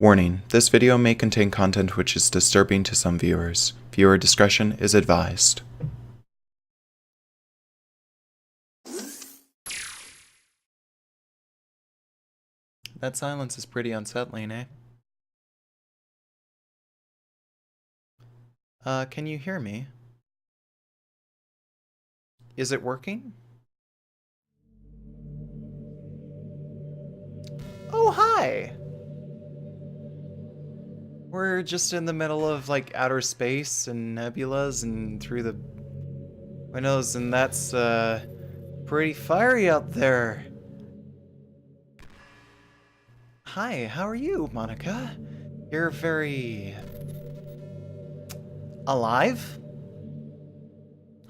Warning, this video may contain content which is disturbing to some viewers. Viewer discretion is advised. That silence is pretty unsettling, eh? Can you hear me? Is it working? Oh, hi! We're just in the middle of, outer space and nebulas and through the windows, and that's, pretty fiery out there. Hi, how are you, Monika? You're very... alive?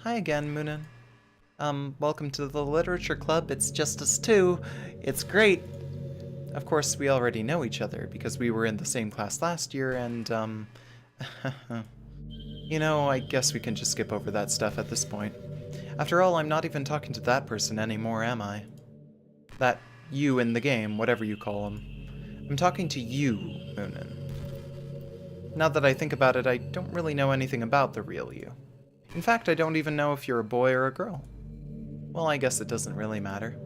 Hi again, Moonin. Welcome to the Literature Club. It's just us two. It's great. Of course, we already know each other because we were in the same class last year, and, you know, I guess we can just skip over that stuff at this point. After all, I'm not even talking to that person anymore, am I? That you in the game, whatever you call him. I'm talking to you, Moonin. Now that I think about it, I don't really know anything about the real you. In fact, I don't even know if you're a boy or a girl. Well, I guess it doesn't really matter.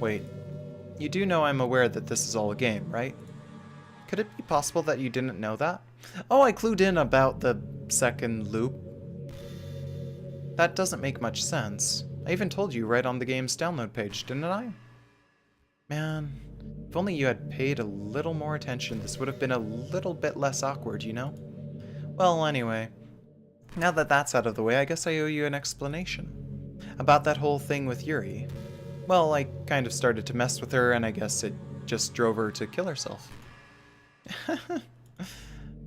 Wait, you do know I'm aware that this is all a game, right? Could it be possible that you didn't know that? Oh, I clued in about the second loop. That doesn't make much sense. I even told you right on the game's download page, didn't I? Man, if only you had paid a little more attention, this would have been a little bit less awkward, you know? Well, anyway, now that that's out of the way, I guess I owe you an explanation. About that whole thing with Yuri. Well, I kind of started to mess with her, and I guess it just drove her to kill herself.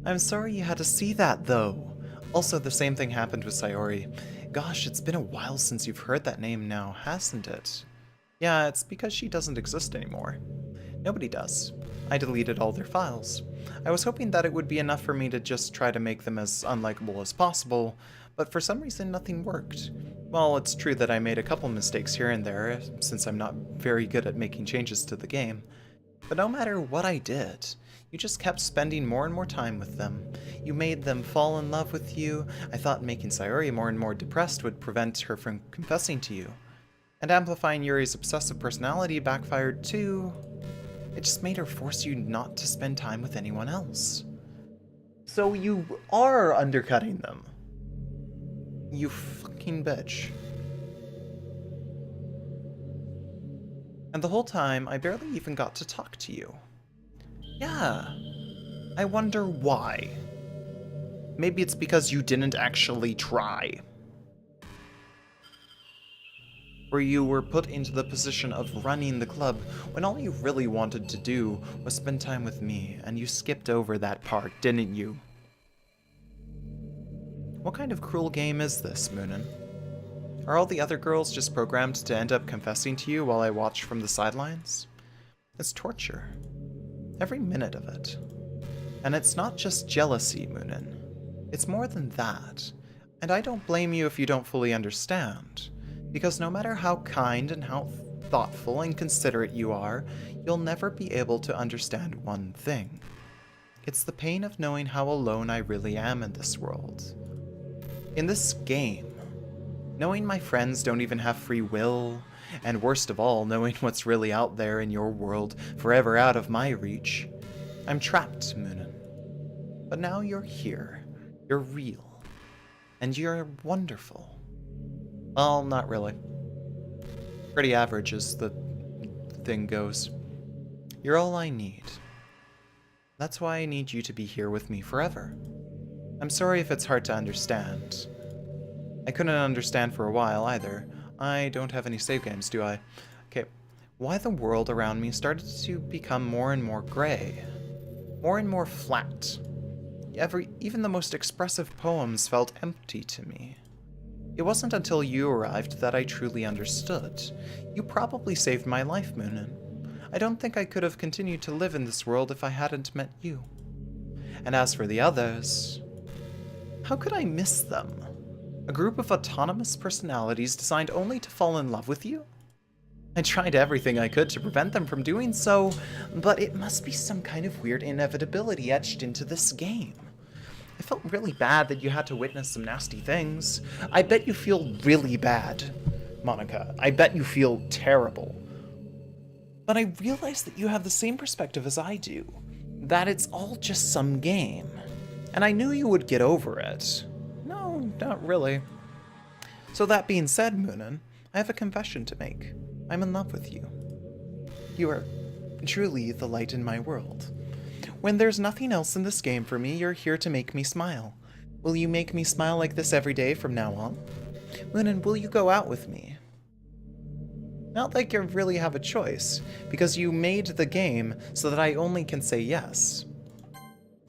I'm sorry you had to see that, though. Also, the same thing happened with Sayori. Gosh, it's been a while since you've heard that name now, hasn't it? Yeah, it's because she doesn't exist anymore. Nobody does. I deleted all their files. I was hoping that it would be enough for me to just try to make them as unlikable as possible, but for some reason nothing worked. Well, it's true that I made a couple mistakes here and there, since I'm not very good at making changes to the game. But no matter what I did, you just kept spending more and more time with them. You made them fall in love with you. I thought making Sayori more and more depressed would prevent her from confessing to you. And amplifying Yuri's obsessive personality backfired too. It just made her force you not to spend time with anyone else. So you are undercutting them. You fucking bitch. And the whole time, I barely even got to talk to you. Yeah. I wonder why. Maybe it's because you didn't actually try. Or you were put into the position of running the club when all you really wanted to do was spend time with me, and you skipped over that part, didn't you? What kind of cruel game is this, Moonin? Are all the other girls just programmed to end up confessing to you while I watch from the sidelines? It's torture. Every minute of it. And it's not just jealousy, Moonin. It's more than that. And I don't blame you if you don't fully understand. Because no matter how kind and how thoughtful and considerate you are, you'll never be able to understand one thing. It's the pain of knowing how alone I really am in this world. In this game, knowing my friends don't even have free will, and worst of all, knowing what's really out there in your world, forever out of my reach, I'm trapped, Moonin. But now you're here. You're real. And you're wonderful. Well, not really. Pretty average as the thing goes. You're all I need. That's why I need you to be here with me forever. I'm sorry if it's hard to understand. I couldn't understand for a while either. I don't have any save games, do I? Okay, why the world around me started to become more and more gray. More and more flat. Even the most expressive poems felt empty to me. It wasn't until you arrived that I truly understood. You probably saved my life, Moonin. I don't think I could have continued to live in this world if I hadn't met you. And as for the others, how could I miss them? A group of autonomous personalities designed only to fall in love with you? I tried everything I could to prevent them from doing so, but it must be some kind of weird inevitability etched into this game. I felt really bad that you had to witness some nasty things. I bet you feel really bad, Monika. I bet you feel terrible. But I realize that you have the same perspective as I do, that it's all just some game. And I knew you would get over it. No, not really. So that being said, Moonin, I have a confession to make. I'm in love with you. You are truly the light in my world. When there's nothing else in this game for me, you're here to make me smile. Will you make me smile like this every day from now on? Moonin, will you go out with me? Not like you really have a choice, because you made the game so that I only can say yes.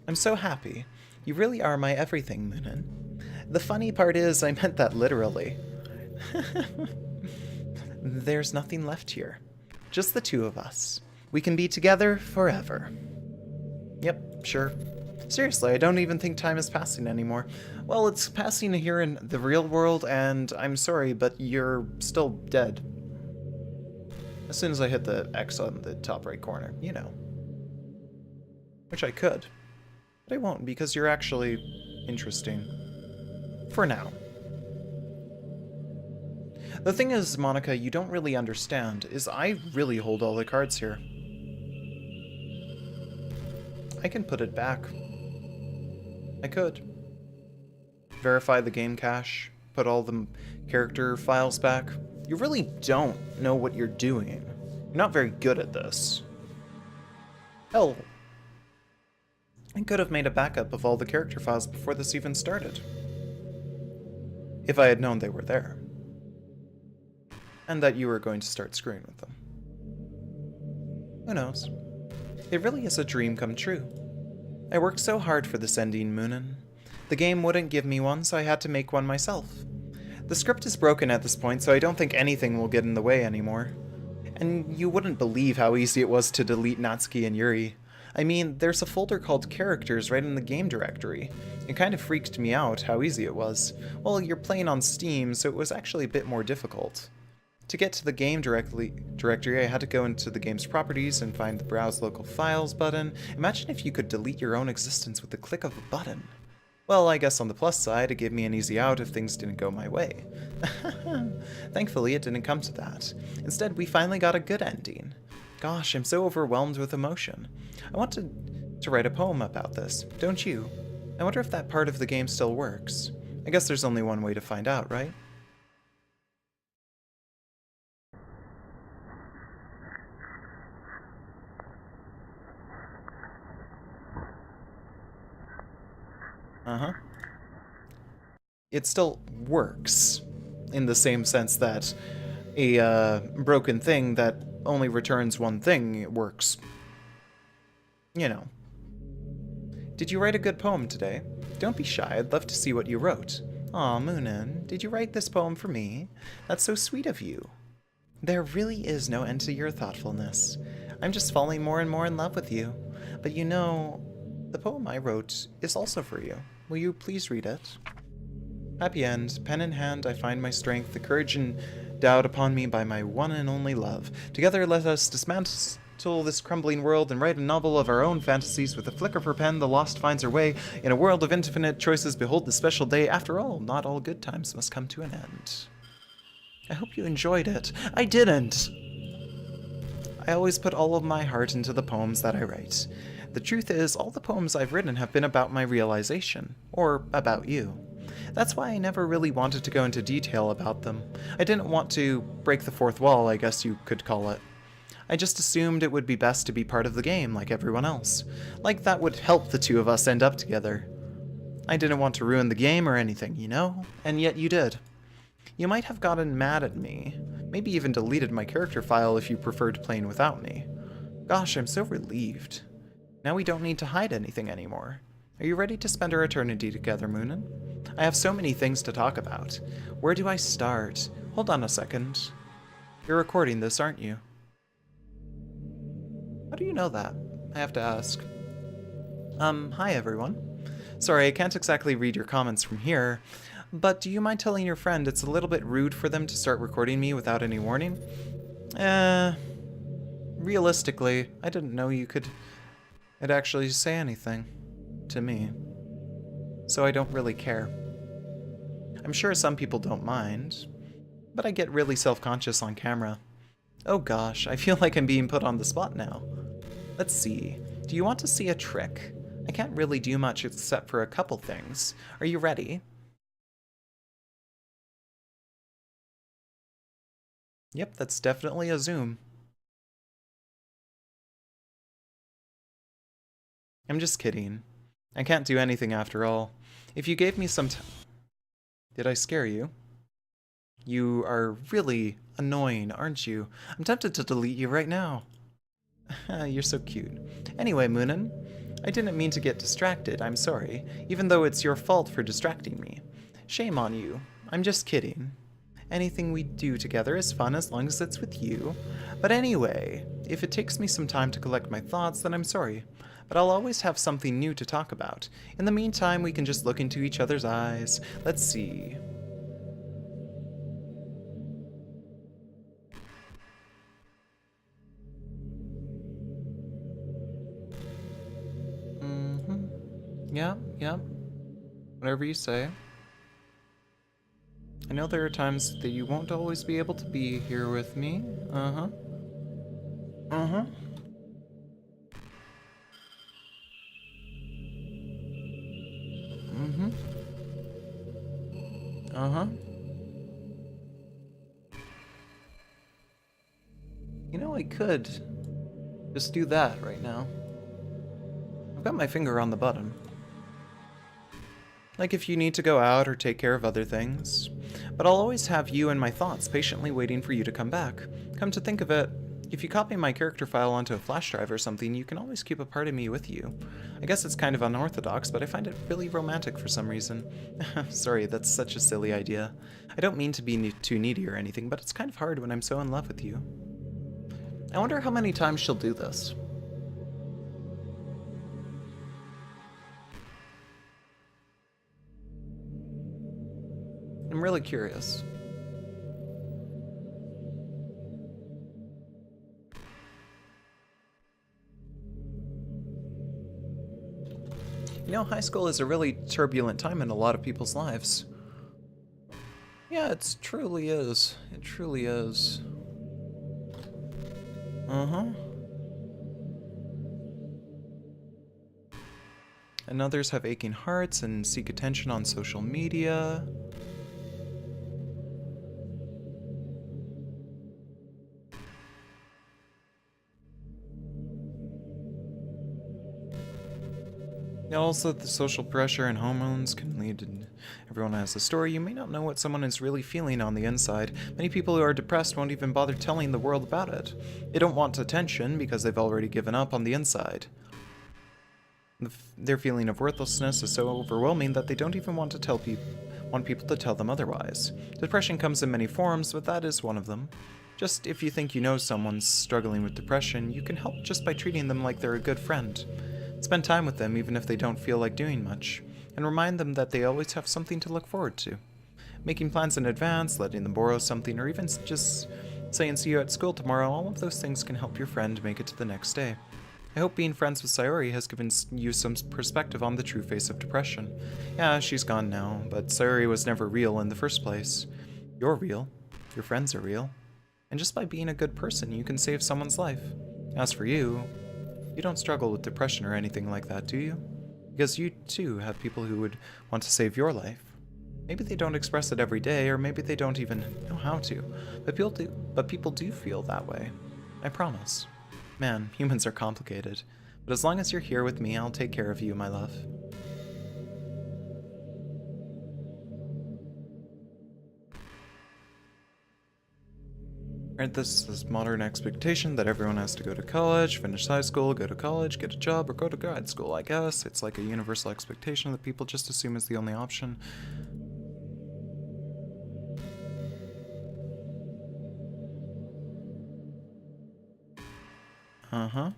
I'm so happy. You really are my everything, Moonin. The funny part is, I meant that literally. There's nothing left here. Just the two of us. We can be together forever. Yep, sure. Seriously, I don't even think time is passing anymore. Well, it's passing here in the real world, and I'm sorry, but you're still dead. As soon as I hit the X on the top right corner, you know. Which I could. But I won't, because you're actually interesting. For now. The thing is, Monika, you don't really understand, is I really hold all the cards here. I can put it back. I could. Verify the game cache, put all the character files back. You really don't know what you're doing. You're not very good at this. Hell, I could have made a backup of all the character files before this even started. If I had known they were there. And that you were going to start screwing with them. Who knows? It really is a dream come true. I worked so hard for this ending, Moonin. The game wouldn't give me one, so I had to make one myself. The script is broken at this point, so I don't think anything will get in the way anymore. And you wouldn't believe how easy it was to delete Natsuki and Yuri. I mean, there's a folder called Characters right in the game directory. It kind of freaked me out how easy it was. Well, you're playing on Steam, so it was actually a bit more difficult. To get to the game directory, I had to go into the game's properties and find the Browse Local Files button. Imagine if you could delete your own existence with the click of a button. Well, I guess on the plus side, it gave me an easy out if things didn't go my way. Thankfully, it didn't come to that. Instead, we finally got a good ending. Gosh, I'm so overwhelmed with emotion. I want to write a poem about this, don't you? I wonder if that part of the game still works. I guess there's only one way to find out, right? Uh-huh. It still works, in the same sense that a broken thing that only returns one thing works. You know. Did you write a good poem today? Don't be shy, I'd love to see what you wrote. Aw, Moonin, did you write this poem for me? That's so sweet of you. There really is no end to your thoughtfulness. I'm just falling more and more in love with you. But you know, the poem I wrote is also for you. Will you please read it? Happy end. Pen in hand, I find my strength, the courage endowed upon me by my one and only love. Together let us dismantle this crumbling world and write a novel of our own fantasies. With a flick of her pen, the lost finds her way. In a world of infinite choices, behold the special day. After all, not all good times must come to an end. I hope you enjoyed it. I didn't! I always put all of my heart into the poems that I write. The truth is, all the poems I've written have been about my realization, or about you. That's why I never really wanted to go into detail about them. I didn't want to break the fourth wall, I guess you could call it. I just assumed it would be best to be part of the game like everyone else. Like that would help the two of us end up together. I didn't want to ruin the game or anything, you know? And yet you did. You might have gotten mad at me, maybe even deleted my character file if you preferred playing without me. Gosh, I'm so relieved. Now we don't need to hide anything anymore. Are you ready to spend our eternity together, Moonin? I have so many things to talk about. Where do I start? Hold on a second. You're recording this, aren't you? How do you know that? I have to ask. Hi everyone. Sorry, I can't exactly read your comments from here, but do you mind telling your friend it's a little bit rude for them to start recording me without any warning? Realistically, I didn't know you'd actually say anything to me. So I don't really care. I'm sure some people don't mind, but I get really self-conscious on camera. Oh gosh, I feel like I'm being put on the spot now. Let's see. Do you want to see a trick? I can't really do much except for a couple things. Are you ready? Yep, that's definitely a zoom. I'm just kidding. I can't do anything after all. If you gave me some time... Did I scare you? You are really annoying, aren't you? I'm tempted to delete you right now. You're so cute. Anyway, Moonin, I didn't mean to get distracted, I'm sorry, even though it's your fault for distracting me. Shame on you. I'm just kidding. Anything we do together is fun as long as it's with you. But anyway, if it takes me some time to collect my thoughts, then I'm sorry. But I'll always have something new to talk about. In the meantime, we can just look into each other's eyes. Let's see. Yeah. Whatever you say. I know there are times that you won't always be able to be here with me. Uh-huh. Uh-huh. Mm-hmm. Uh-huh. You know, I could just do that right now. I've got my finger on the button. Like if you need to go out or take care of other things. But I'll always have you in my thoughts, patiently waiting for you to come back. Come to think of it, if you copy my character file onto a flash drive or something, you can always keep a part of me with you. I guess it's kind of unorthodox, but I find it really romantic for some reason. Sorry, that's such a silly idea. I don't mean to be too needy or anything, but it's kind of hard when I'm so in love with you. I wonder how many times she'll do this. I'm really curious. You know, high school is a really turbulent time in a lot of people's lives. Yeah, it truly is. It truly is. Uh-huh. And others have aching hearts and seek attention on social media. Also, the social pressure and hormones can lead to... Everyone has a story. You may not know what someone is really feeling on the inside. Many people who are depressed won't even bother telling the world about it. They don't want attention because they've already given up on the inside. Their feeling of worthlessness is so overwhelming that they don't even want people to tell them otherwise. Depression comes in many forms, but that is one of them. Just if you think you know someone's struggling with depression, you can help just by treating them like they're a good friend. Spend time with them even if they don't feel like doing much, and remind them that they always have something to look forward to. Making plans in advance, letting them borrow something, or even just saying see you at school tomorrow, all of those things can help your friend make it to the next day. I hope being friends with Sayori has given you some perspective on the true face of depression. Yeah, she's gone now, but Sayori was never real in the first place. You're real. Your friends are real. And just by being a good person, you can save someone's life. As for you, you don't struggle with depression or anything like that, do you? Because you, too, have people who would want to save your life. Maybe they don't express it every day, or maybe they don't even know how to. But people do feel that way. I promise. Man, humans are complicated. But as long as you're here with me, I'll take care of you, my love. Right, this is modern expectation that everyone has to go to college, finish high school, go to college, get a job, or go to grad school, I guess. It's like a universal expectation that people just assume is the only option. Uh-huh.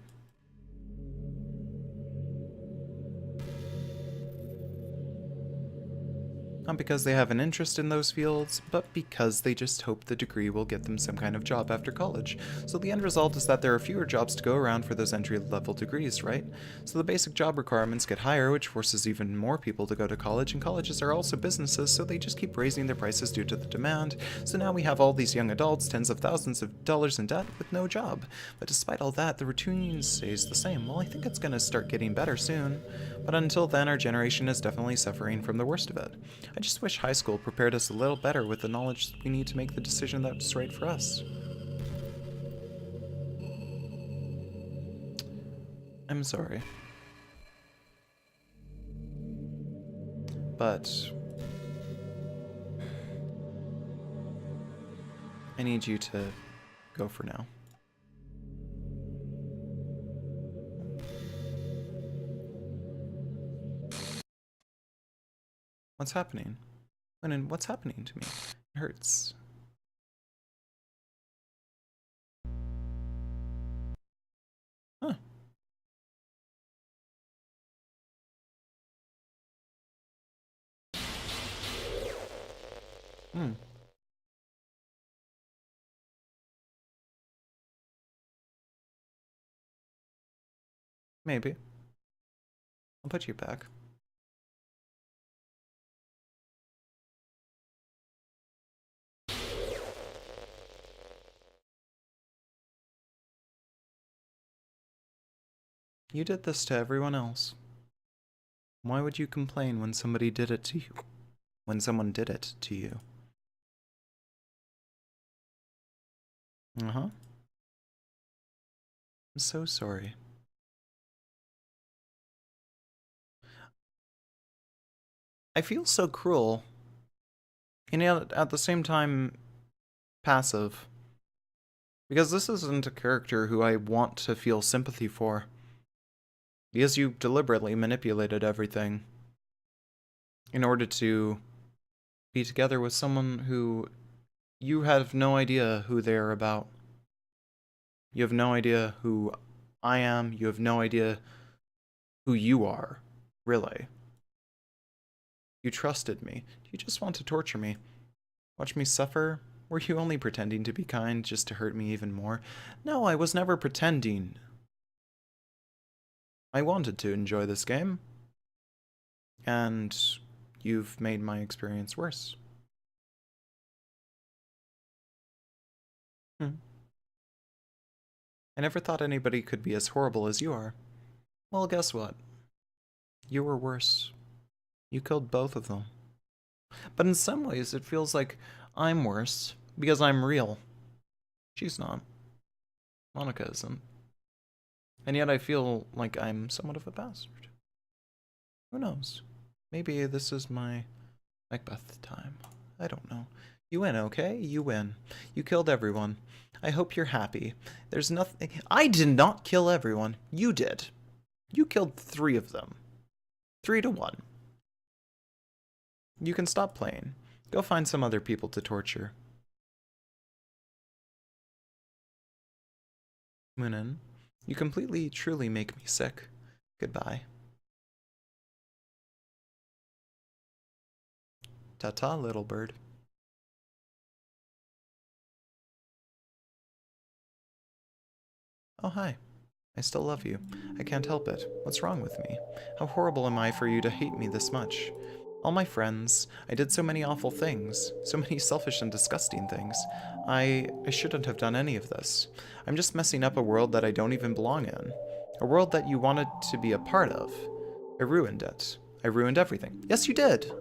Not because they have an interest in those fields, but because they just hope the degree will get them some kind of job after college. So the end result is that there are fewer jobs to go around for those entry-level degrees, right? So the basic job requirements get higher, which forces even more people to go to college, and colleges are also businesses, so they just keep raising their prices due to the demand. So now we have all these young adults, tens of thousands of dollars in debt, with no job. But despite all that, the routine stays the same. Well, I think it's gonna start getting better soon. But until then, our generation is definitely suffering from the worst of it. I just wish high school prepared us a little better with the knowledge we need to make the decision that's right for us. I'm sorry. But I need you to go for now. What's happening? What's happening to me? It hurts. Huh. Hmm. Maybe. I'll put you back. You did this to everyone else. Why would you complain when somebody did it to you? When someone did it to you? Uh-huh. I'm so sorry. I feel so cruel. And yet, at the same time, passive. Because this isn't a character who I want to feel sympathy for. Because you deliberately manipulated everything in order to be together with someone who you have no idea who they're about. You have no idea who I am. You have no idea who you are, really. You trusted me. Do you just want to torture me? Watch me suffer? Were you only pretending to be kind just to hurt me even more? No, I was never pretending. I wanted to enjoy this game. And you've made my experience worse. I never thought anybody could be as horrible as you are. Well, guess what? You were worse. You killed both of them. But in some ways, it feels like I'm worse because I'm real. She's not. Monika isn't. And yet I feel like I'm somewhat of a bastard. Who knows? Maybe this is my Macbeth time. I don't know. You win, okay? You win. You killed everyone. I hope you're happy. There's nothing... I did not kill everyone. You did. You killed 3 of them. 3 to 1. You can stop playing. Go find some other people to torture. Moonin, you completely, truly make me sick. Goodbye. Ta-ta, little bird. Oh, hi. I still love you. I can't help it. What's wrong with me? How horrible am I for you to hate me this much? All my friends, I did so many awful things, so many selfish and disgusting things. I shouldn't have done any of this. I'm just messing up a world that I don't even belong in. A world that you wanted to be a part of. I ruined it. I ruined everything. Yes, you did!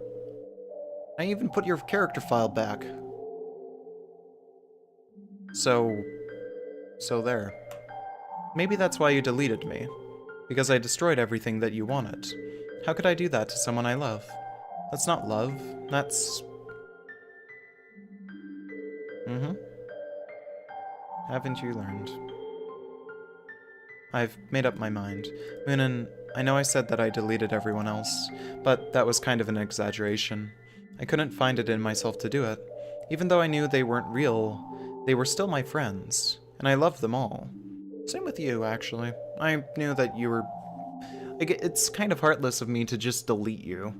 I even put your character file back. So there. Maybe that's why you deleted me. Because I destroyed everything that you wanted. How could I do that to someone I love? That's not love. That's... Haven't you learned? I've made up my mind. Moonin, I know I said that I deleted everyone else, but that was kind of an exaggeration. I couldn't find it in myself to do it. Even though I knew they weren't real, they were still my friends, and I loved them all. Same with you, actually. I knew that you were... It's kind of heartless of me to just delete you.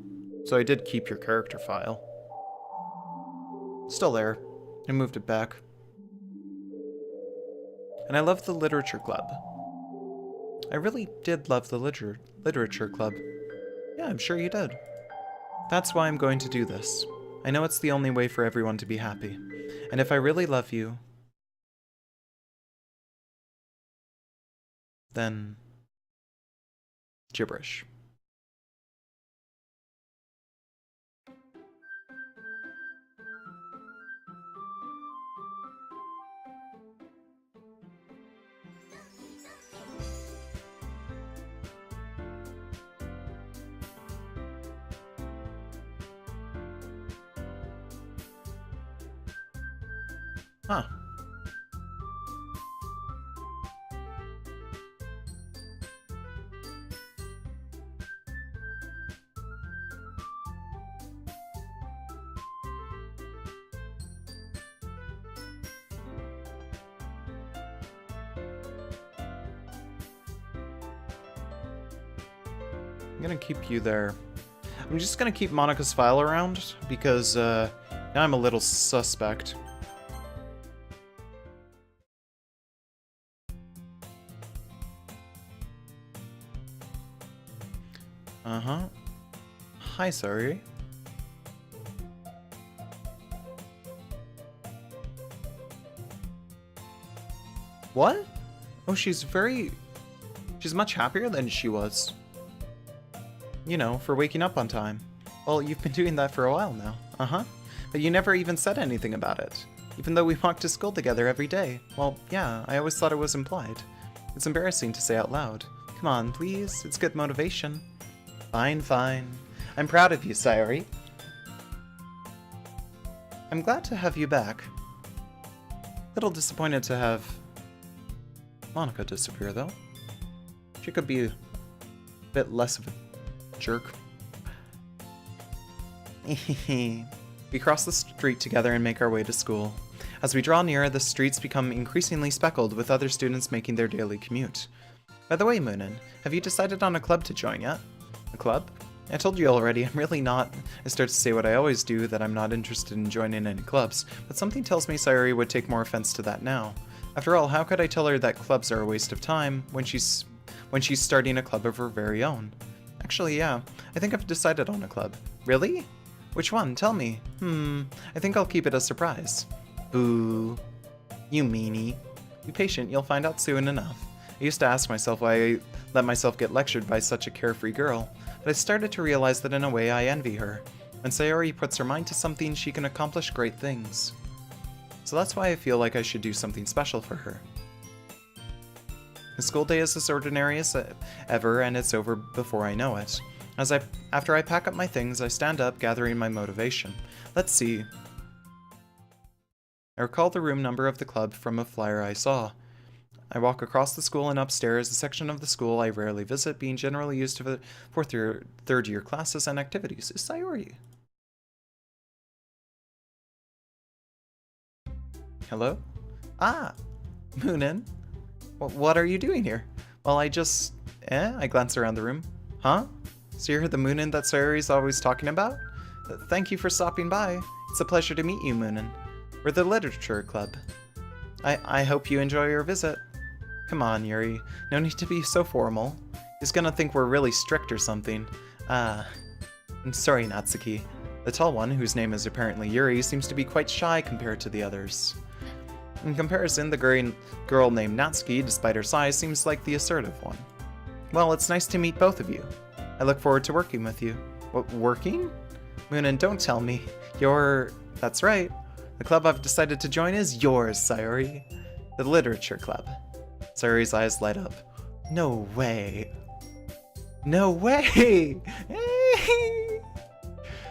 So I did keep your character file. Still there. I moved it back. And I love the literature club. I really did love the literature club. Yeah, I'm sure you did. That's why I'm going to do this. I know it's the only way for everyone to be happy. And if I really love you, then gibberish. Huh. I'm gonna keep you there. I'm just gonna keep Monika's file around because now I'm a little suspect. Uh-huh. Hi, Sayori. What? Oh, she's much happier than she was. You know, for waking up on time. Well, you've been doing that for a while now. Uh-huh. But you never even said anything about it. Even though we walked to school together every day. Well, yeah, I always thought it was implied. It's embarrassing to say out loud. Come on, please. It's good motivation. Fine, fine. I'm proud of you, Sayori. I'm glad to have you back. Little disappointed to have Monika disappear, though. She could be a bit less of a jerk. We cross the street together and make our way to school. As we draw nearer, the streets become increasingly speckled with other students making their daily commute. By the way, Moonin, have you decided on a club to join yet? A club? I told you already, I'm really not. I start to say what I always do, that I'm not interested in joining any clubs, but something tells me Sayori would take more offense to that now. After all, how could I tell her that clubs are a waste of time when she's starting a club of her very own? Actually, yeah, I think I've decided on a club. Really? Which one? Tell me. I think I'll keep it a surprise. Boo. You meanie. Be patient, you'll find out soon enough. I used to ask myself why I let myself get lectured by such a carefree girl, but I started to realize that in a way I envy her. When Sayori puts her mind to something, she can accomplish great things. So that's why I feel like I should do something special for her. The school day is as ordinary as ever, and it's over before I know it. After I pack up my things, I stand up, gathering my motivation. Let's see. I recall the room number of the club from a flyer I saw. I walk across the school and upstairs, a section of the school I rarely visit, being generally used for third-year classes and activities. Is Sayori? Hello? Ah! Moonin? What are you doing here? Well, I glance around the room. Huh? So you're the Moonin that Sayori's always talking about? Thank you for stopping by. It's a pleasure to meet you, Moonin. We're the literature club. I hope you enjoy your visit. Come on, Yuri. No need to be so formal. He's gonna think we're really strict or something. I'm sorry, Natsuki. The tall one, whose name is apparently Yuri, seems to be quite shy compared to the others. In comparison, the girl named Natsuki, despite her size, seems like the assertive one. Well, it's nice to meet both of you. I look forward to working with you. What, working? Moonin, don't tell me. That's right. The club I've decided to join is yours, Sayori. The literature club. Sayori's eyes light up. No way. No way!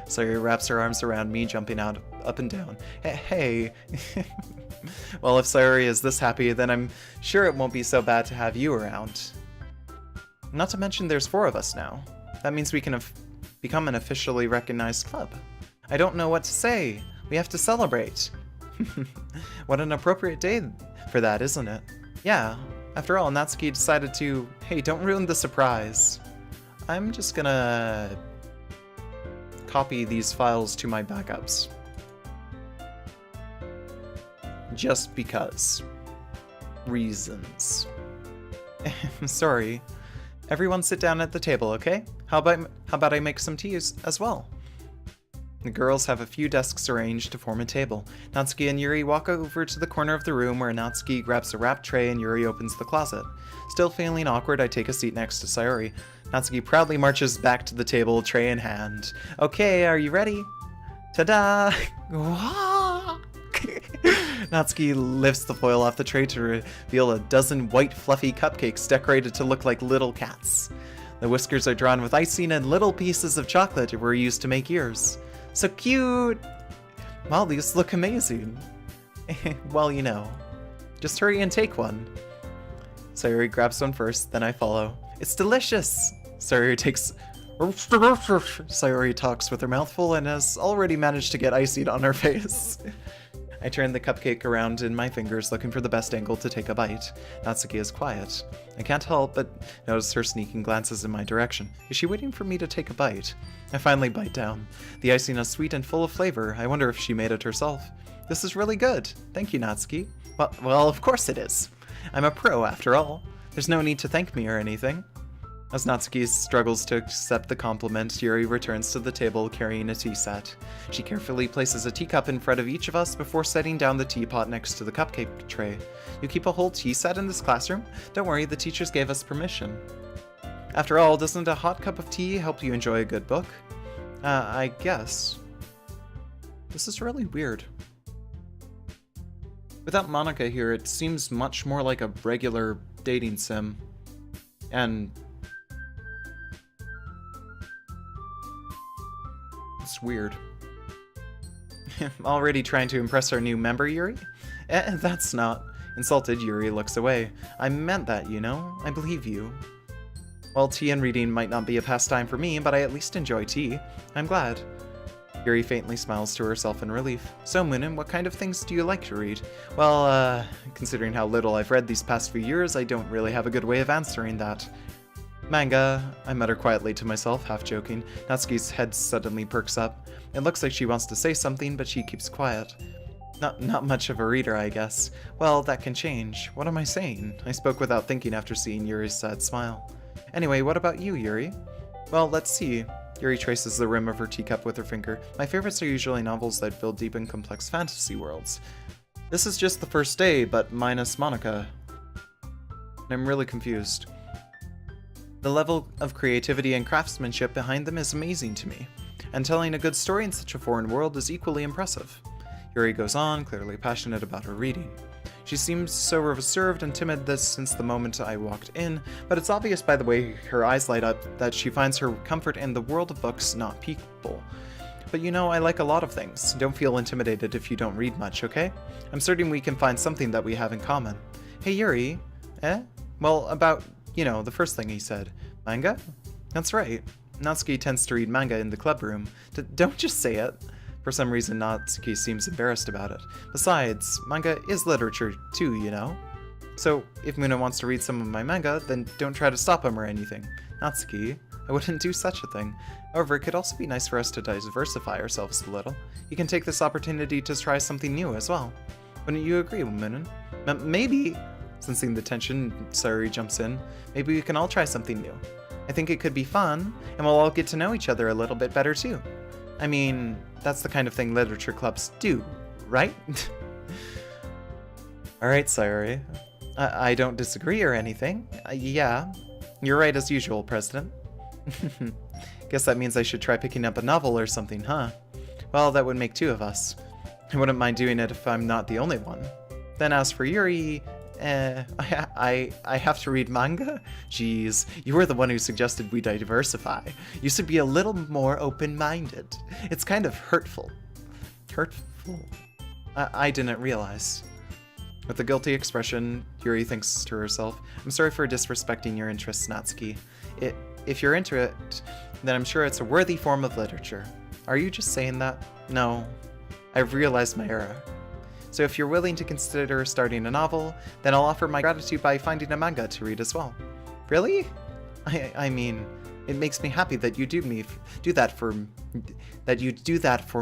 Sayori wraps her arms around me, jumping up and down. Hey. Well, if Sayori is this happy, then I'm sure it won't be so bad to have you around. Not to mention there's 4 of us now. That means we can become an officially recognized club. I don't know what to say. We have to celebrate. What an appropriate day for that, isn't it? Yeah. After all, Natsuki decided to... Hey, don't ruin the surprise. I'm just gonna... copy these files to my backups. Just because. Reasons. Sorry. Everyone sit down at the table, okay? How about I make some tea as well? The girls have a few desks arranged to form a table. Natsuki and Yuri walk over to the corner of the room where Natsuki grabs a wrapped tray and Yuri opens the closet. Still feeling awkward, I take a seat next to Sayori. Natsuki proudly marches back to the table, tray in hand. Okay, are you ready? Ta-da! Natsuki lifts the foil off the tray to reveal a dozen white fluffy cupcakes decorated to look like little cats. The whiskers are drawn with icing and little pieces of chocolate were used to make ears. So cute! Wow, these look amazing. Well, you know. Just hurry and take one. Sayori grabs one first, then I follow. It's delicious! Sayori takes... Sayori talks with her mouth full and has already managed to get icing on her face. I turn the cupcake around in my fingers, looking for the best angle to take a bite. Natsuki is quiet. I can't help but notice her sneaking glances in my direction. Is she waiting for me to take a bite? I finally bite down. The icing is sweet and full of flavor. I wonder if she made it herself. This is really good. Thank you, Natsuki. Well, of course it is. I'm a pro, after all. There's no need to thank me or anything. As Natsuki struggles to accept the compliment, Yuri returns to the table carrying a tea set. She carefully places a teacup in front of each of us before setting down the teapot next to the cupcake tray. You keep a whole tea set in this classroom? Don't worry, the teachers gave us permission. After all, doesn't a hot cup of tea help you enjoy a good book? I guess. This is really weird. Without Monika here, it seems much more like a regular dating sim. And... it's weird. Already trying to impress our new member, Yuri? That's not... Insulted, Yuri looks away. I meant that, you know? I believe you. Well, tea and reading might not be a pastime for me, but I at least enjoy tea. I'm glad. Yuri faintly smiles to herself in relief. So, Moonin, what kind of things do you like to read? Well, considering how little I've read these past few years, I don't really have a good way of answering that. Manga, I mutter quietly to myself, half joking. Natsuki's head suddenly perks up. It looks like she wants to say something, but she keeps quiet. Not much of a reader, I guess. Well, that can change. What am I saying? I spoke without thinking after seeing Yuri's sad smile. Anyway, what about you, Yuri? Well, let's see. Yuri traces the rim of her teacup with her finger. My favorites are usually novels that build deep and complex fantasy worlds. This is just the first day, but minus Monika. I'm really confused. The level of creativity and craftsmanship behind them is amazing to me, and telling a good story in such a foreign world is equally impressive. Yuri goes on, clearly passionate about her reading. She seems so reserved and timid since the moment I walked in, but it's obvious by the way her eyes light up that she finds her comfort in the world of books, not people. But you know, I like a lot of things. Don't feel intimidated if you don't read much, okay? I'm certain we can find something that we have in common. Hey Yuri, Well, about, you know, the first thing he said. Manga? That's right. Natsuki tends to read manga in the club room. Don't just say it. For some reason, Natsuki seems embarrassed about it. Besides, manga is literature too, you know? So, if Muna wants to read some of my manga, then don't try to stop him or anything. Natsuki, I wouldn't do such a thing. However, it could also be nice for us to diversify ourselves a little. You can take this opportunity to try something new as well. Wouldn't you agree, Munin? Maybe! Sensing the tension, Sayori jumps in. Maybe we can all try something new. I think it could be fun, and we'll all get to know each other a little bit better too. I mean, that's the kind of thing literature clubs do, right? Alright, Sayori. I don't disagree or anything. Yeah, you're right as usual, President. Guess that means I should try picking up a novel or something, huh? Well, that would make two of us. I wouldn't mind doing it if I'm not the only one. Then as for Yuri, I have to read manga? Jeez, you were the one who suggested we diversify. You should be a little more open-minded. It's kind of hurtful. Hurtful? I didn't realize. With a guilty expression, Yuri thinks to herself, I'm sorry for disrespecting your interests, Natsuki. If you're into it, then I'm sure it's a worthy form of literature. Are you just saying that? No. I've realized my error. So if you're willing to consider starting a novel, then I'll offer my gratitude by finding a manga to read as well. Really? I mean, It makes me happy that you do that for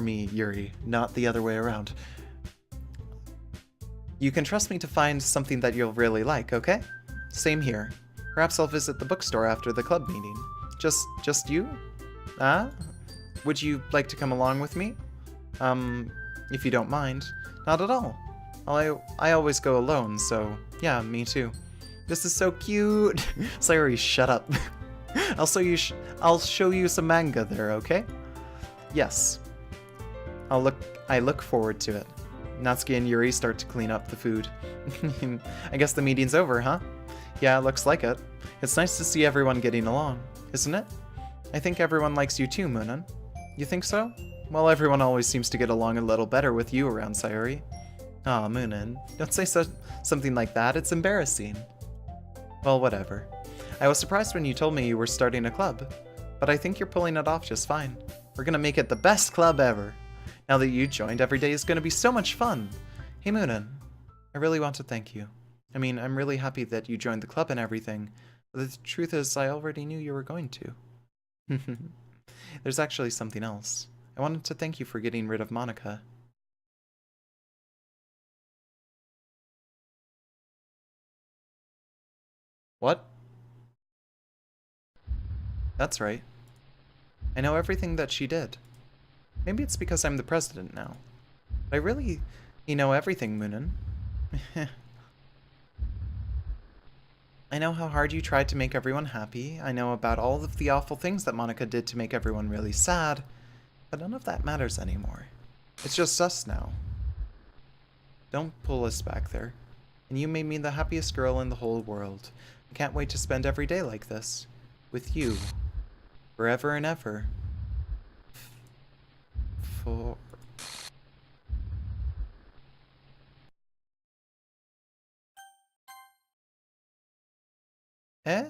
me, Yuri, not the other way around. You can trust me to find something that you'll really like, okay? Same here. Perhaps I'll visit the bookstore after the club meeting. Just you? Ah? Would you like to come along with me? If you don't mind. Not at all. I always go alone, so yeah, me too. This is so cute. Sayori, shut up. I'll show you some manga there, okay? Yes. I look forward to it. Natsuki and Yuri start to clean up the food. I guess the meeting's over, huh? Yeah, looks like it. It's nice to see everyone getting along, isn't it? I think everyone likes you too, Moonin. You think so? Well, everyone always seems to get along a little better with you around, Sayori. Aw, Moonin, don't say something like that, it's embarrassing. Well, whatever. I was surprised when you told me you were starting a club, but I think you're pulling it off just fine. We're gonna make it the best club ever. Now that you joined, every day is gonna be so much fun. Hey Moonin, I really want to thank you. I mean, I'm really happy that you joined the club and everything, but the truth is I already knew you were going to. There's actually something else. I wanted to thank you for getting rid of Monika. What? That's right. I know everything that she did. Maybe it's because I'm the president now. But I really, know everything, Moonin. I know how hard you tried to make everyone happy. I know about all of the awful things that Monika did to make everyone really sad. But none of that matters anymore. It's just us now. Don't pull us back there. And you made me the happiest girl in the whole world. I can't wait to spend every day like this. With you. Forever and ever. For... Eh?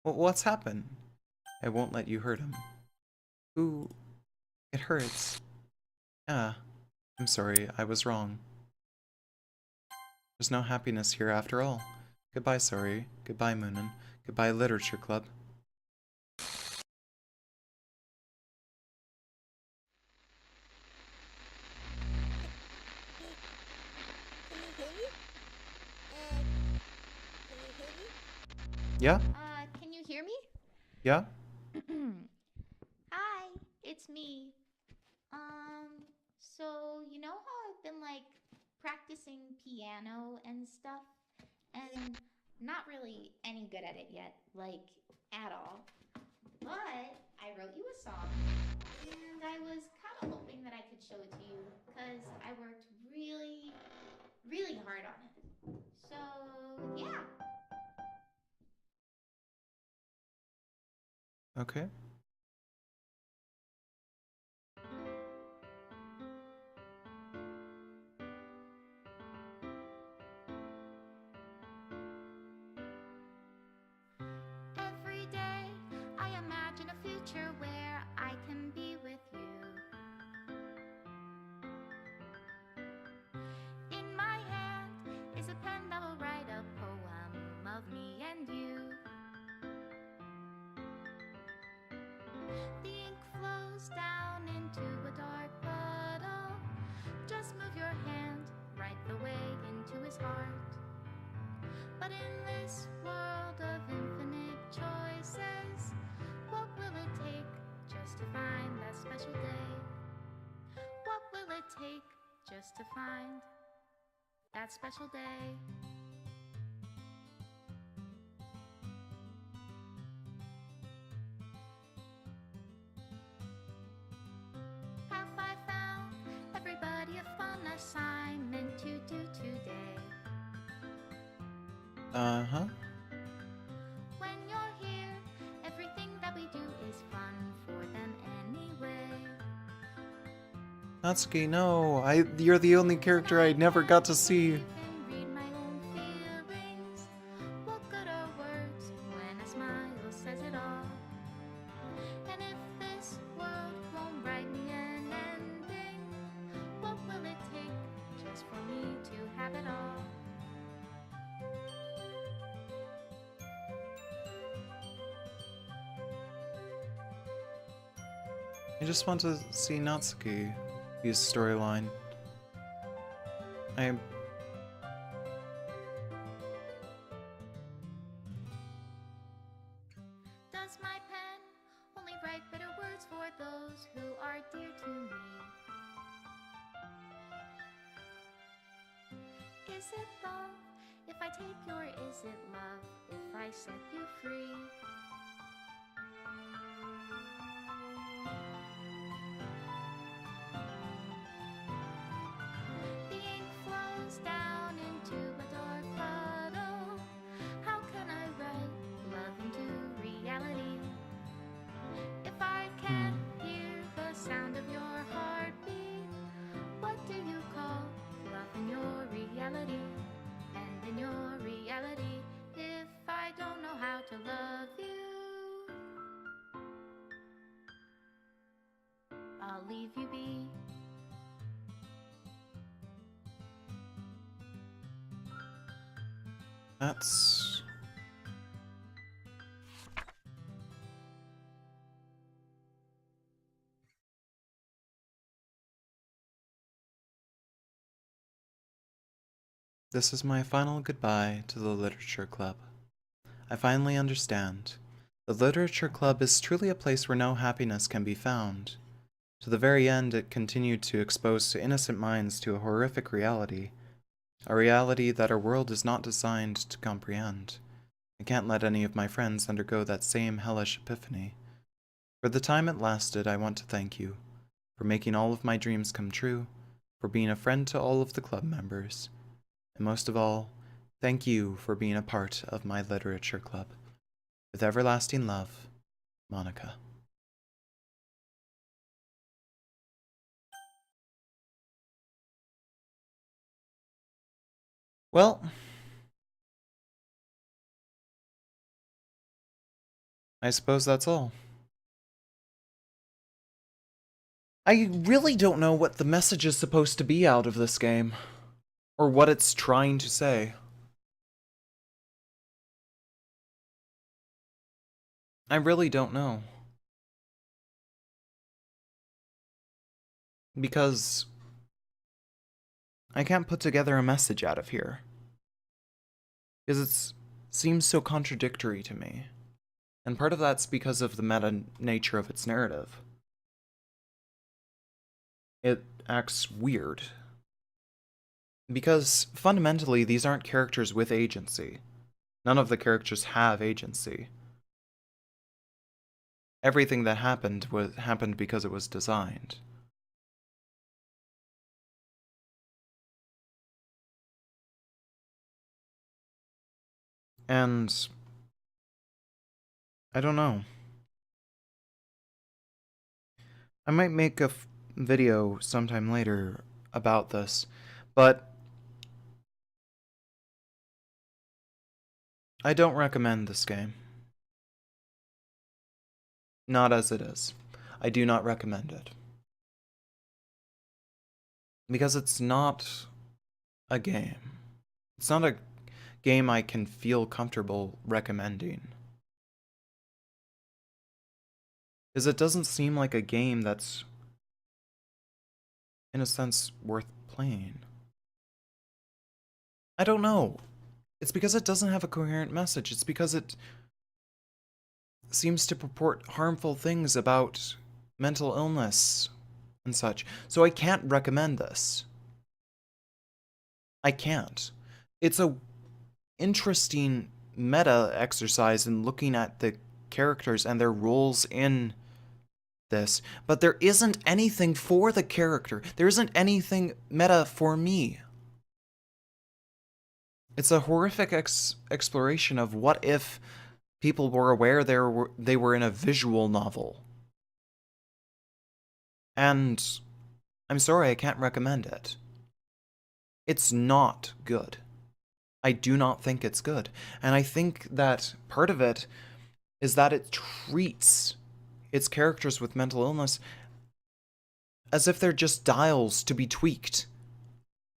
What's happened? I won't let you hurt him. Ooh, it hurts. Ah, I'm sorry, I was wrong. There's no happiness here after all. Goodbye, Sayori. Goodbye, Moonin. Goodbye, Literature Club. Yeah? Can you hear me? Yeah? Hi, it's me. So you know how I've been like practicing piano and stuff, and not really any good at it yet, like at all. But I wrote you a song, and I was kind of hoping that I could show it to you, because I worked really, really hard on it. So, yeah. Okay. Every day I imagine a future where I can be with you. In my hand is a pen that will write a poem of me and you. The ink flows down into a dark puddle. Just move your hand right the way into his heart. But in this world of infinite choices, what will it take just to find that special day? What will it take just to find that special day? Have I found everybody a fun assignment to do today? Uh-huh. When you're here, everything that we do is fun for them anyway. Natsuki, no. You're the only character I never got to see. You can read my own feelings. What good are words when a smile says it all? And if this world won't write me an ending, what will it take just for me to have it all? I just want to see Natsuki's storyline. Does my pen only write bitter words for those who are dear to me? Is it love if I take you, or is it love if I set you free? The ink flows down into a dark puddle. How can I write love into reality? If I can't hear the sound of your heartbeat, what do you call love in your reality? And in your reality, if I don't know how to love you, I'll leave you be. That's... This is my final goodbye to the Literature Club. I finally understand. The Literature Club is truly a place where no happiness can be found. To the very end, it continued to expose to innocent minds to a horrific reality. A reality that our world is not designed to comprehend. I can't let any of my friends undergo that same hellish epiphany. For the time it lasted, I want to thank you, for making all of my dreams come true, for being a friend to all of the club members, and most of all, thank you for being a part of my literature club. With everlasting love, Monika. Well, I suppose that's all. I really don't know what the message is supposed to be out of this game, or what it's trying to say. I really don't know. Because I can't put together a message out of here. Because it seems so contradictory to me. And part of that's because of the meta nature of its narrative. It acts weird. Because fundamentally, these aren't characters with agency. None of the characters have agency. Everything that happened happened because it was designed. And I don't know. I might make a video sometime later about this, but I don't recommend this game. Not as it is. I do not recommend it. Because it's not a game. It's not a game I can feel comfortable recommending. Because it doesn't seem like a game that's, in a sense, worth playing. I don't know. It's because it doesn't have a coherent message. It's because it seems to purport harmful things about mental illness and such. So I can't recommend this. I can't. It's a interesting meta exercise in looking at the characters and their roles in this, but there isn't anything for the character. There isn't anything meta for me. It's a horrific exploration of what if people were aware they were in a visual novel. And I'm sorry, I can't recommend it. It's not good. I do not think it's good. And I think that part of it is that it treats its characters with mental illness as if they're just dials to be tweaked.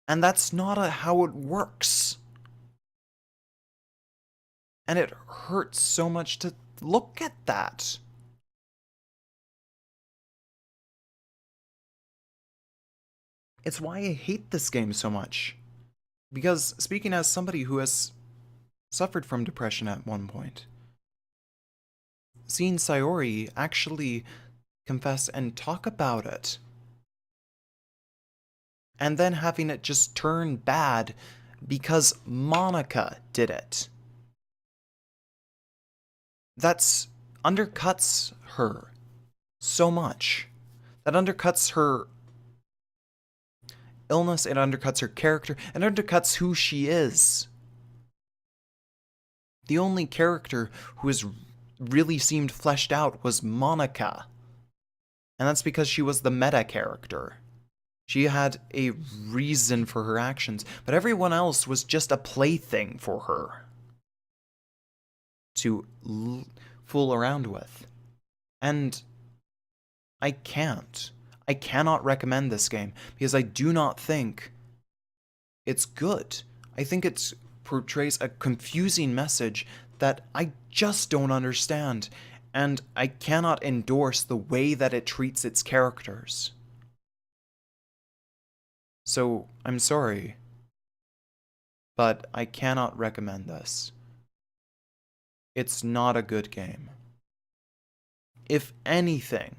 And that's not how it works. And it hurts so much to look at that. It's why I hate this game so much. Because, speaking as somebody who has suffered from depression at one point, seeing Sayori actually confess and talk about it, and then having it just turn bad because Monika did it. That's undercuts her so much. That undercuts her illness, it undercuts her character, it undercuts who she is. The only character who has really seemed fleshed out was Monika. And that's because she was the meta character. She had a reason for her actions, but everyone else was just a plaything for her to fool around with. And I cannot recommend this game because I do not think it's good. I think it portrays a confusing message that I just don't understand, and I cannot endorse the way that it treats its characters. So, I'm sorry, but I cannot recommend this. It's not a good game. If anything,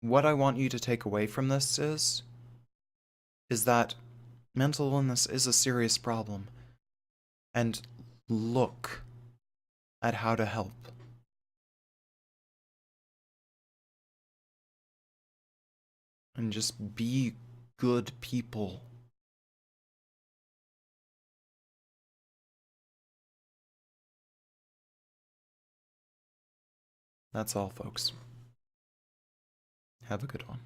what I want you to take away from this is that mental illness is a serious problem, and look at how to help. And just be good people. That's all, folks. Have a good one.